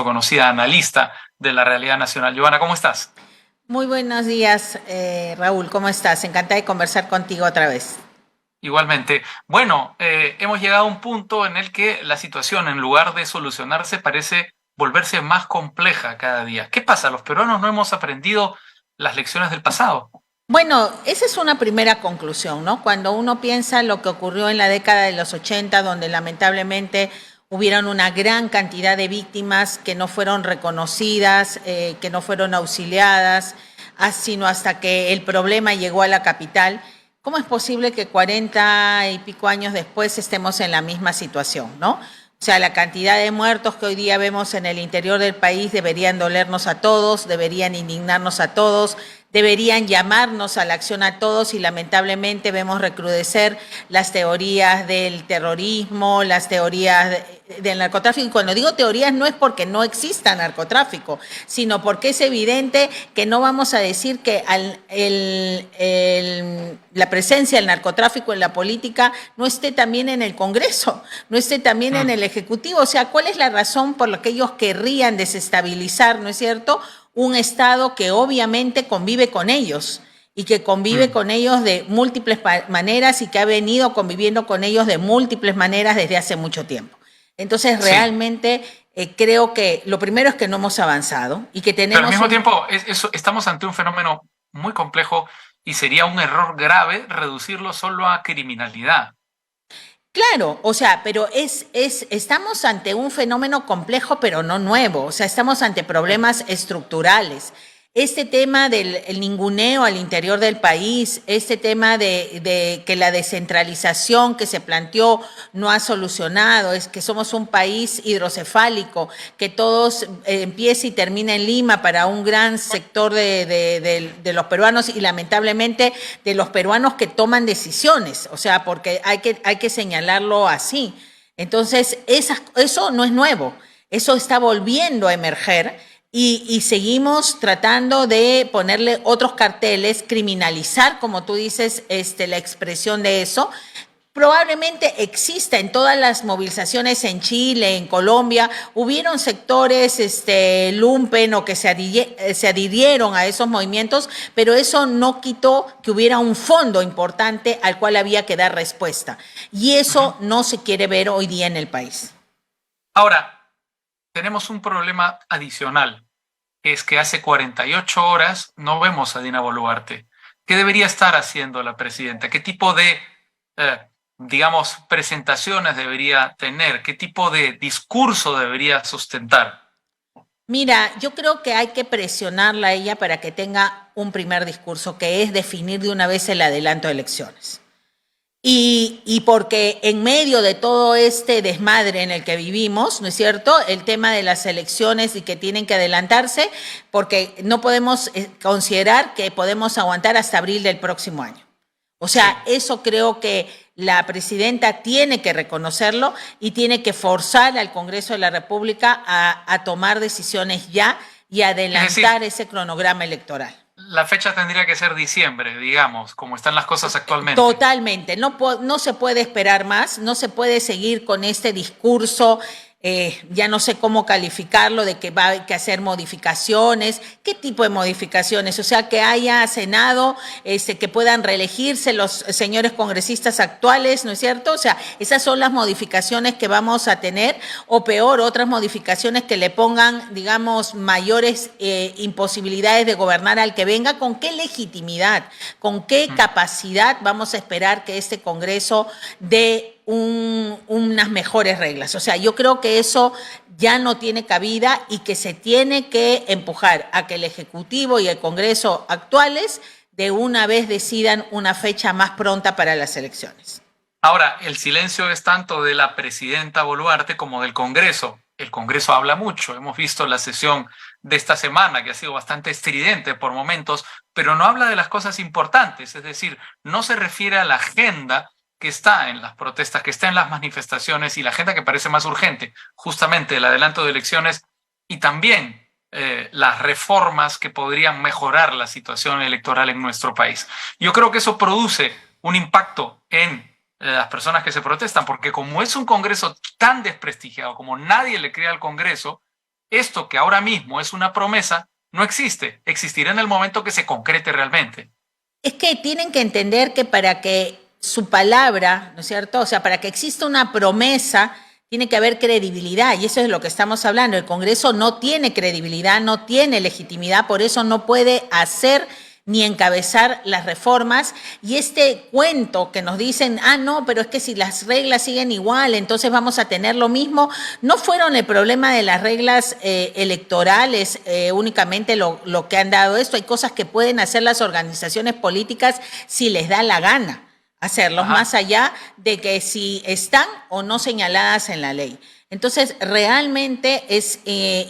supuesto, conocida analista de la realidad nacional. Giovanna, ¿cómo estás? Muy buenos días, Raúl, ¿cómo estás? Encantada de conversar contigo otra vez. Igualmente. Bueno, hemos llegado a un punto en el que la situación, en lugar de solucionarse, parece volverse más compleja cada día. ¿Qué pasa? ¿Los peruanos no hemos aprendido las lecciones del pasado? Bueno, esa es una primera conclusión, ¿no? Cuando uno piensa lo que ocurrió en la década de los 80, donde lamentablemente hubieron una gran cantidad de víctimas que no fueron reconocidas, que no fueron auxiliadas, sino hasta que el problema llegó a la capital. ¿Cómo es posible que 40 y pico años después estemos en la misma situación, ¿no? O sea, la cantidad de muertos que hoy día vemos en el interior del país deberían dolernos a todos, deberían indignarnos a todos, deberían llamarnos a la acción a todos, y lamentablemente vemos recrudecer las teorías del terrorismo, las teorías del narcotráfico. Y cuando digo teorías no es porque no exista narcotráfico, sino porque es evidente que no vamos a decir que la presencia del narcotráfico en la política no esté también en el Congreso, no esté también en el Ejecutivo. O sea, ¿cuál es la razón por la que ellos querrían desestabilizar, ¿no es cierto?, un Estado que obviamente convive con ellos y que convive con ellos de múltiples maneras y que ha venido conviviendo con ellos de múltiples maneras desde hace mucho tiempo? Entonces, realmente creo que lo primero es que no hemos avanzado y que Pero al tenemos mismo tiempo, estamos ante un fenómeno muy complejo y sería un error grave reducirlo solo a criminalidad. Claro, o sea, pero estamos ante un fenómeno complejo, pero no nuevo. O sea, estamos ante problemas estructurales. Este tema del el ninguneo al interior del país, este tema de que la descentralización que se planteó no ha solucionado, es que somos un país hidrocefálico, que todos empieza y termina en Lima para un gran sector de los peruanos, y lamentablemente de los peruanos que toman decisiones, o sea, porque hay que señalarlo así. Entonces, eso no es nuevo, eso está volviendo a emerger. Y seguimos tratando de ponerle otros carteles, criminalizar, como tú dices, la expresión de eso. Probablemente exista en todas las movilizaciones en Chile, en Colombia, hubieron sectores lumpen o que se adhirieron a esos movimientos, pero eso no quitó que hubiera un fondo importante al cual había que dar respuesta. Y eso no se quiere ver hoy día en el país. Ahora, tenemos un problema adicional, que es que hace 48 horas no vemos a Dina Boluarte. ¿Qué debería estar haciendo la presidenta? ¿Qué tipo de, digamos, presentaciones debería tener? ¿Qué tipo de discurso debería sustentar? Mira, yo creo que hay que presionarla a ella para que tenga un primer discurso, que es definir de una vez el adelanto de elecciones. Y porque en medio de todo este desmadre en el que vivimos, ¿no es cierto?, el tema de las elecciones y que tienen que adelantarse, porque no podemos considerar que podemos aguantar hasta abril del próximo año. O sea, eso creo que la presidenta tiene que reconocerlo y tiene que forzar al Congreso de la República a tomar decisiones ya y adelantar ese cronograma electoral. La fecha tendría que ser diciembre, digamos, como están las cosas actualmente. Totalmente, no se puede esperar más, no se puede seguir con este discurso, ya no sé cómo calificarlo, de que va a que hacer modificaciones. ¿Qué tipo de modificaciones? O sea, que haya Senado, que puedan reelegirse los señores congresistas actuales, ¿no es cierto? O sea, esas son las modificaciones que vamos a tener, o peor, otras modificaciones que le pongan, digamos, mayores imposibilidades de gobernar al que venga. ¿Con qué legitimidad, con qué capacidad vamos a esperar que este Congreso dé unas mejores reglas? O sea, yo creo que eso ya no tiene cabida y que se tiene que empujar a que el Ejecutivo y el Congreso actuales de una vez decidan una fecha más pronta para las elecciones. Ahora, el silencio es tanto de la presidenta Boluarte como del Congreso. El Congreso habla mucho. Hemos visto la sesión de esta semana, que ha sido bastante estridente por momentos, pero no habla de las cosas importantes. Es decir, no se refiere a la agenda que está en las protestas, que está en las manifestaciones, y la agenda que parece más urgente, justamente el adelanto de elecciones y también las reformas que podrían mejorar la situación electoral en nuestro país. Yo creo que eso produce un impacto en las personas que se protestan, porque como es un Congreso tan desprestigiado, como nadie le cree al Congreso, esto que ahora mismo es una promesa no existe, existirá en el momento que se concrete realmente. Es que tienen que entender que para que su palabra, ¿no es cierto? O sea, para que exista una promesa, tiene que haber credibilidad, y eso es lo que estamos hablando. El Congreso no tiene credibilidad, no tiene legitimidad, por eso no puede hacer ni encabezar las reformas. Y este cuento que nos dicen, no, pero es que si las reglas siguen igual, entonces vamos a tener lo mismo, no fueron el problema de las reglas electorales únicamente lo que han dado esto. Hay cosas que pueden hacer las organizaciones políticas si les da la gana hacerlos, Ajá. más allá de que si están o no señaladas en la ley. Entonces, realmente es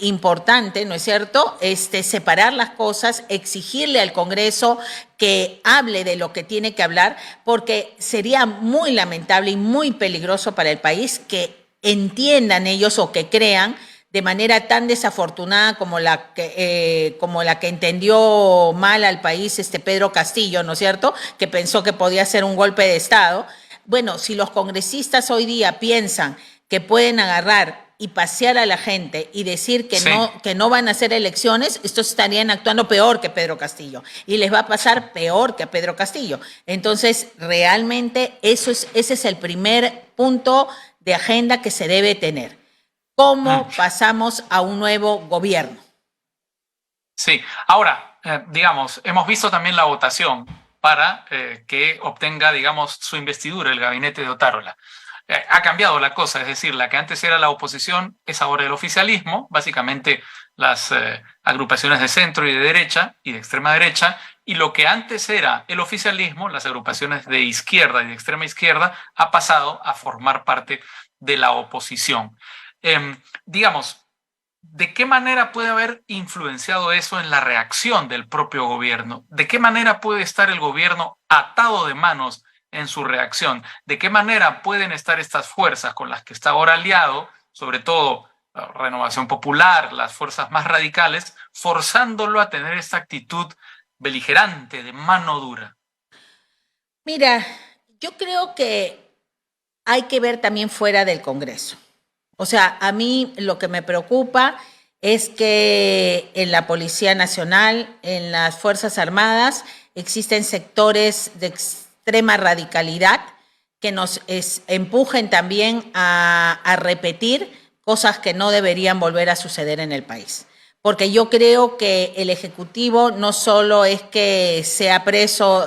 importante, ¿no es cierto?, separar las cosas, exigirle al Congreso que hable de lo que tiene que hablar, porque sería muy lamentable y muy peligroso para el país que entiendan ellos o que crean de manera tan desafortunada como la que entendió mal al país Pedro Castillo, ¿no es cierto?, que pensó que podía ser un golpe de Estado. Bueno, si los congresistas hoy día piensan que pueden agarrar y pasear a la gente y decir Sí. que no van a hacer elecciones, estos estarían actuando peor que Pedro Castillo y les va a pasar peor que a Pedro Castillo. Entonces, realmente ese es el primer punto de agenda que se debe tener. ¿Cómo pasamos a un nuevo gobierno? Sí, ahora, digamos, hemos visto también la votación para que obtenga, digamos, su investidura el gabinete de Otárola. Ha cambiado la cosa, es decir, la que antes era la oposición es ahora el oficialismo, básicamente las agrupaciones de centro y de derecha y de extrema derecha, y lo que antes era el oficialismo, las agrupaciones de izquierda y de extrema izquierda, ha pasado a formar parte de la oposición. Digamos, ¿de qué manera puede haber influenciado eso en la reacción del propio gobierno? ¿De qué manera puede estar el gobierno atado de manos en su reacción? ¿De qué manera pueden estar estas fuerzas con las que está ahora aliado, sobre todo Renovación Popular, las fuerzas más radicales, forzándolo a tener esta actitud beligerante, de mano dura? Mira, yo creo que hay que ver también fuera del Congreso. O sea, a mí lo que me preocupa es que en la Policía Nacional, en las Fuerzas Armadas, existen sectores de extrema radicalidad que nos empujen también a repetir cosas que no deberían volver a suceder en el país. Porque yo creo que el Ejecutivo no solo es que sea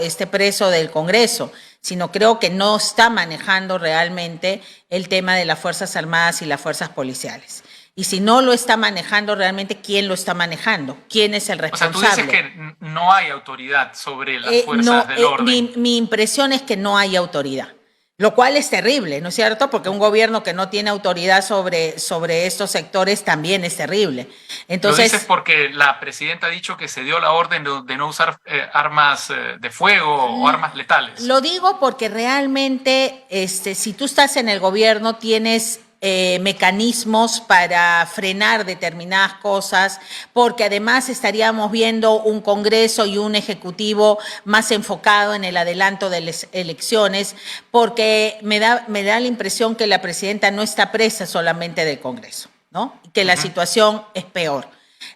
esté preso del Congreso, sino creo que no está manejando realmente el tema de las Fuerzas Armadas y las fuerzas policiales. Y si no lo está manejando realmente, ¿quién lo está manejando? ¿Quién es el responsable? O sea, tú dices que no hay autoridad sobre las fuerzas del orden. Mi impresión es que no hay autoridad, lo cual es terrible, ¿no es cierto? Porque un gobierno que no tiene autoridad sobre estos sectores también es terrible. Entonces, ¿lo dices porque la presidenta ha dicho que se dio la orden de no usar armas de fuego o armas letales? Lo digo porque realmente, si tú estás en el gobierno, tienes mecanismos para frenar determinadas cosas, porque además estaríamos viendo un Congreso y un Ejecutivo más enfocado en el adelanto de las elecciones, porque me da la impresión que la presidenta no está presa solamente del Congreso, ¿no? Que la situación es peor.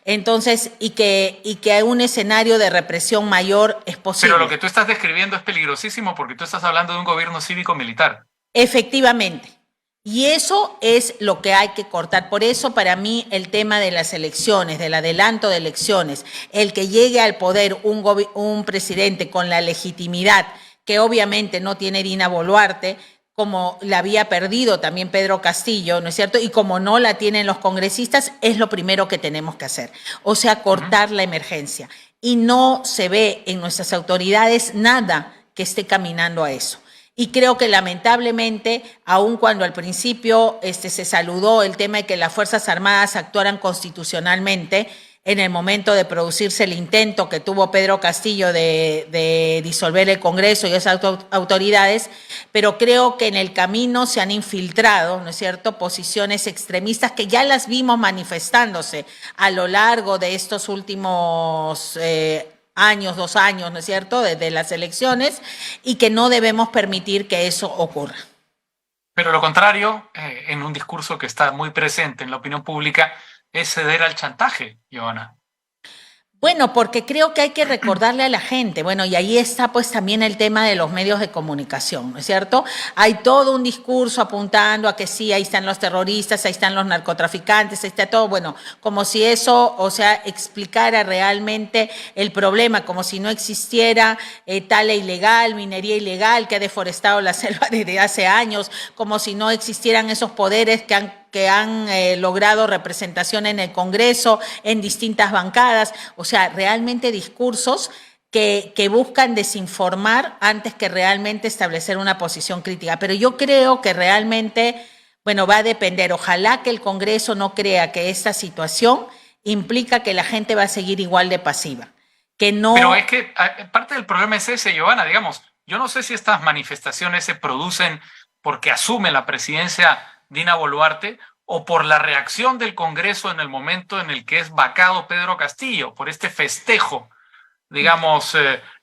Entonces, y que un escenario de represión mayor es posible. Pero lo que tú estás describiendo es peligrosísimo porque tú estás hablando de un gobierno cívico-militar. Efectivamente. Y eso es lo que hay que cortar. Por eso, para mí, el tema de las elecciones, del adelanto de elecciones, el que llegue al poder un presidente con la legitimidad que obviamente no tiene Dina Boluarte, como la había perdido también Pedro Castillo, ¿no es cierto? Y como no la tienen los congresistas, es lo primero que tenemos que hacer. O sea, cortar la emergencia. Y no se ve en nuestras autoridades nada que esté caminando a eso. Y creo que lamentablemente, aun cuando al principio se saludó el tema de que las Fuerzas Armadas actuaran constitucionalmente, en el momento de producirse el intento que tuvo Pedro Castillo de disolver el Congreso y esas autoridades, pero creo que en el camino se han infiltrado, ¿no es cierto?, posiciones extremistas que ya las vimos manifestándose a lo largo de estos últimos años, 2 años, ¿no es cierto?, desde las elecciones, y que no debemos permitir que eso ocurra. Pero lo contrario, en un discurso que está muy presente en la opinión pública, es ceder al chantaje, Giovanna. Bueno, porque creo que hay que recordarle a la gente, bueno, y ahí está pues también el tema de los medios de comunicación, ¿no es cierto? Hay todo un discurso apuntando a que sí, ahí están los terroristas, ahí están los narcotraficantes, ahí está todo, bueno, como si eso, o sea, explicara realmente el problema, como si no existiera tala ilegal, minería ilegal que ha deforestado la selva desde hace años, como si no existieran esos poderes que han logrado representación en el Congreso, en distintas bancadas, o sea, realmente discursos que buscan desinformar antes que realmente establecer una posición crítica. Pero yo creo que realmente, bueno, va a depender. Ojalá que el Congreso no crea que esta situación implica que la gente va a seguir igual de pasiva. Que no. Pero es que parte del problema es ese, Giovanna, digamos, yo no sé si estas manifestaciones se producen porque asume la presidencia Dina Boluarte o por la reacción del Congreso en el momento en el que es vacado Pedro Castillo, por este festejo, digamos,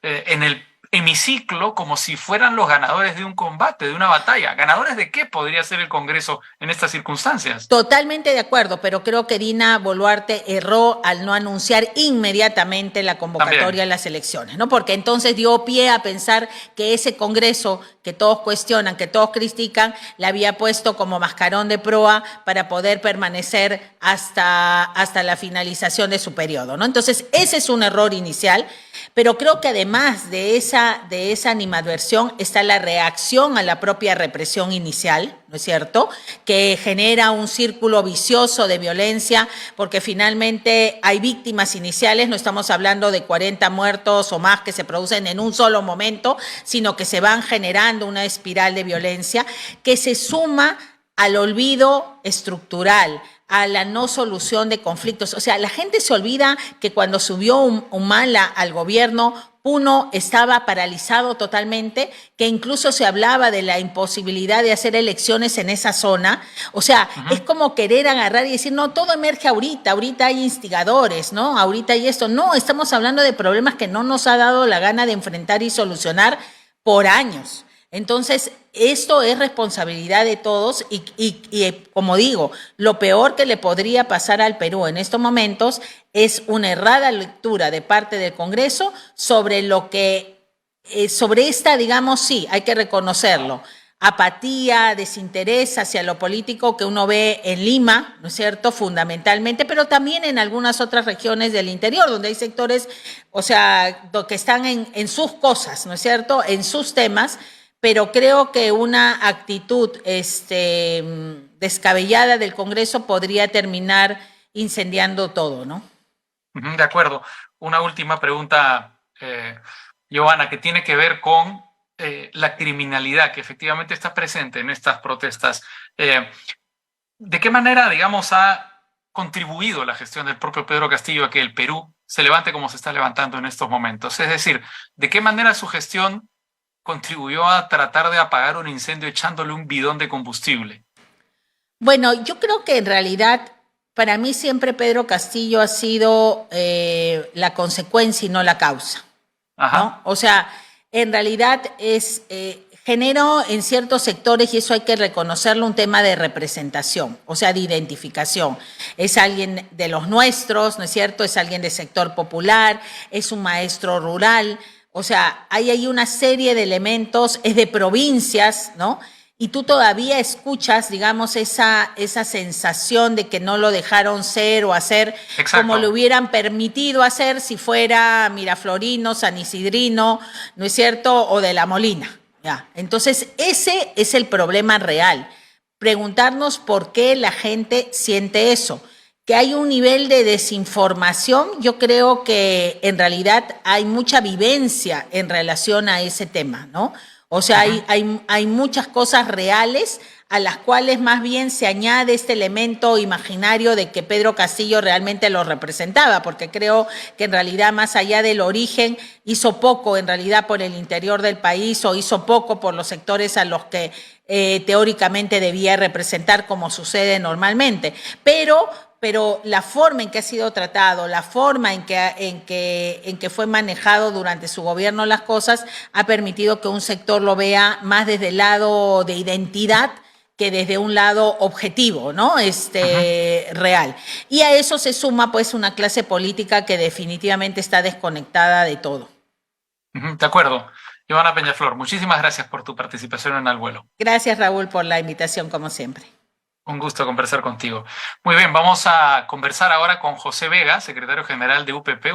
en el hemiciclo como si fueran los ganadores de un combate, de una batalla. ¿Ganadores de qué podría ser el Congreso en estas circunstancias? Totalmente de acuerdo, pero creo que Dina Boluarte erró al no anunciar inmediatamente la convocatoria También. a las elecciones, ¿no? Porque entonces dio pie a pensar que ese Congreso que todos cuestionan, que todos critican, la había puesto como mascarón de proa para poder permanecer hasta la finalización de su periodo, ¿no? Entonces, ese es un error inicial, pero creo que además de esa animadversión está la reacción a la propia represión inicial, ¿no es cierto?, que genera un círculo vicioso de violencia, porque finalmente hay víctimas iniciales, no estamos hablando de 40 muertos o más que se producen en un solo momento, sino que se van generando una espiral de violencia que se suma al olvido estructural, a la no solución de conflictos. O sea, la gente se olvida que cuando subió Humala al gobierno, Puno estaba paralizado totalmente, que incluso se hablaba de la imposibilidad de hacer elecciones en esa zona. O sea, es como querer agarrar y decir, no, todo emerge ahorita hay instigadores, ¿no? Ahorita hay esto. No, estamos hablando de problemas que no nos ha dado la gana de enfrentar y solucionar por años. Entonces, esto es responsabilidad de todos y, como digo, lo peor que le podría pasar al Perú en estos momentos es una errada lectura de parte del Congreso sobre sobre esta, digamos, sí, hay que reconocerlo, apatía, desinterés hacia lo político que uno ve en Lima, ¿no es cierto?, fundamentalmente, pero también en algunas otras regiones del interior, donde hay sectores, o sea, que están en sus cosas, ¿no es cierto?, en sus temas, pero creo que una actitud descabellada del Congreso podría terminar incendiando todo, ¿no? De acuerdo. Una última pregunta, Giovanna, que tiene que ver con la criminalidad que efectivamente está presente en estas protestas. ¿De qué manera, digamos, ha contribuido la gestión del propio Pedro Castillo a que el Perú se levante como se está levantando en estos momentos? Es decir, ¿de qué manera su gestión contribuyó a tratar de apagar un incendio echándole un bidón de combustible? Bueno, yo creo que en realidad para mí siempre Pedro Castillo ha sido la consecuencia y no la causa, ¿no? O sea, en realidad generó en ciertos sectores, y eso hay que reconocerlo, un tema de representación, o sea, de identificación. Es alguien de los nuestros, ¿no es cierto? Es alguien del sector popular, es un maestro rural. O sea, hay ahí una serie de elementos, es de provincias, ¿no? Y tú todavía escuchas, digamos, esa sensación de que no lo dejaron ser o hacer como le hubieran permitido hacer si fuera Miraflorino, San Isidrino, ¿no es cierto? O de La Molina. Ya. Entonces, ese es el problema real. Preguntarnos por qué la gente siente eso. Que hay un nivel de desinformación, yo creo que en realidad hay mucha vivencia en relación a ese tema, ¿no? O sea, hay muchas cosas reales a las cuales más bien se añade este elemento imaginario de que Pedro Castillo realmente lo representaba, porque creo que en realidad más allá del origen hizo poco en realidad por el interior del país o hizo poco por los sectores a los que teóricamente debía representar como sucede normalmente. Pero la forma en que ha sido tratado, la forma en que fue manejado durante su gobierno las cosas, ha permitido que un sector lo vea más desde el lado de identidad que desde un lado objetivo, ¿no? Real. Y a eso se suma pues una clase política que definitivamente está desconectada de todo. De acuerdo. Ivana Peñaflor, muchísimas gracias por tu participación en Al Vuelo. Gracias, Raúl, por la invitación, como siempre. Un gusto conversar contigo. Muy bien, vamos a conversar ahora con José Vega, secretario general de UPP.